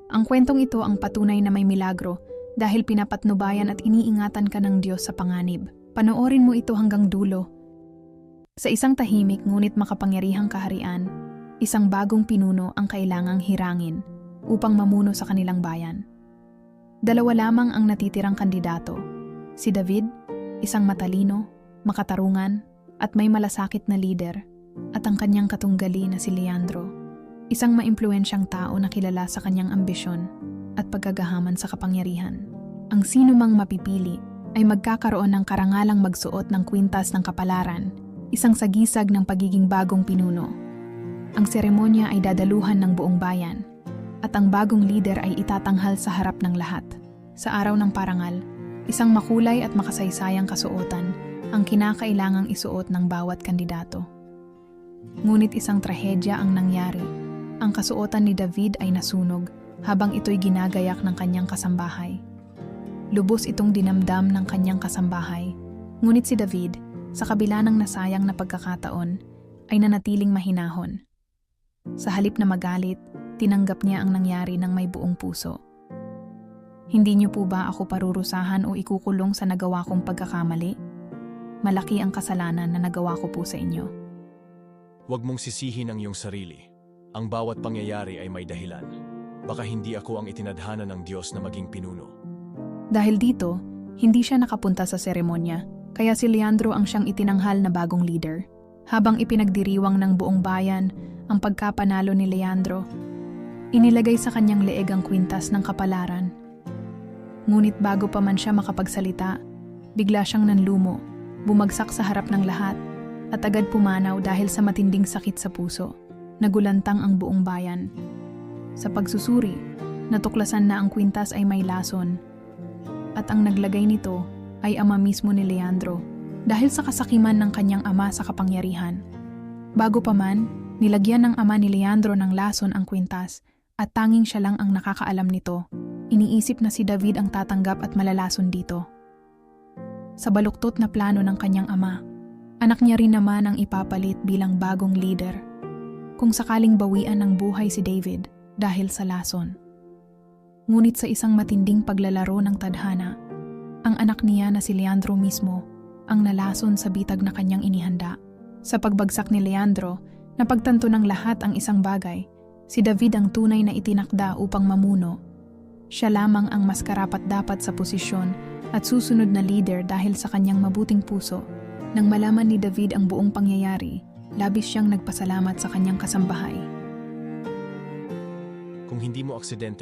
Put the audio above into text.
Ang kwentong ito ang patunay na may milagro dahil pinapatnubayan at iniingatan ka ng Diyos sa panganib. Panoorin mo ito hanggang dulo. Sa isang tahimik ngunit makapangyarihang kaharian, isang bagong pinuno ang kailangang hirangin upang mamuno sa kanilang bayan. Dalawa lamang ang natitirang kandidato, si David, isang matalino, makatarungan, at may malasakit na lider, at ang kanyang katunggali na si Leandro, isang maimpluwensyang tao na kilala sa kanyang ambisyon at paggagahaman sa kapangyarihan. Ang sino mang mapipili ay magkakaroon ng karangalang magsuot ng kwintas ng kapalaran, isang sagisag ng pagiging bagong pinuno. Ang seremonya ay dadaluhan ng buong bayan, at ang bagong lider ay itatanghal sa harap ng lahat. Sa araw ng parangal, isang makulay at makasaysayang kasuotan ang kinakailangang isuot ng bawat kandidato. Ngunit isang trahedya ang nangyari. Ang kasuotan ni David ay nasunog habang ito'y ginagayak ng kanyang kasambahay. Lubos itong dinamdam ng kanyang kasambahay, ngunit si David, sa kabila ng nasayang na pagkakataon, ay nanatiling mahinahon. Sa halip na magalit, tinanggap niya ang nangyari ng may buong puso. Hindi niyo po ba ako parurusahan o ikukulong sa nagawa kong pagkakamali? Malaki ang kasalanan na nagawa ko po sa inyo. Huwag mong sisihin ang iyong sarili. Ang bawat pangyayari ay may dahilan. Baka hindi ako ang itinadhana ng Diyos na maging pinuno. Dahil dito, hindi siya nakapunta sa seremonya, kaya si Leandro ang siyang itinanghal na bagong leader. Habang ipinagdiriwang ng buong bayan ang pagkapanalo ni Leandro, inilagay sa kanyang leeg ang kwintas ng kapalaran. Ngunit bago pa man siya makapagsalita, bigla siyang nanlumo, bumagsak sa harap ng lahat, at agad pumanaw dahil sa matinding sakit sa puso. Nagulantang ang buong bayan. Sa pagsusuri, natuklasan na ang kwintas ay may lason, at ang naglagay nito ay ama mismo ni Leandro dahil sa kasakiman ng kanyang ama sa kapangyarihan. Bago pa man, nilagyan ng ama ni Leandro ng lason ang kwintas at tanging siya lang ang nakakaalam nito. Iniisip na si David ang tatanggap at malalason dito. Sa baluktot na plano ng kanyang ama, anak niya rin naman ang ipapalit bilang bagong leader kung sakaling bawian ng buhay si David dahil sa lason. Ngunit sa isang matinding paglalaro ng tadhana, ang anak niya na si Leandro mismo ang nalason sa bitag na kanyang inihanda. Sa pagbagsak ni Leandro, napagtanto ng lahat ang isang bagay, si David ang tunay na itinakda upang mamuno. Siya lamang ang mas karapat-dapat sa posisyon at susunod na leader dahil sa kanyang mabuting puso. Nang malaman ni David ang buong pangyayari, labis siyang nagpasalamat sa kanyang kasambahay. Kung hindi mo aksidenteng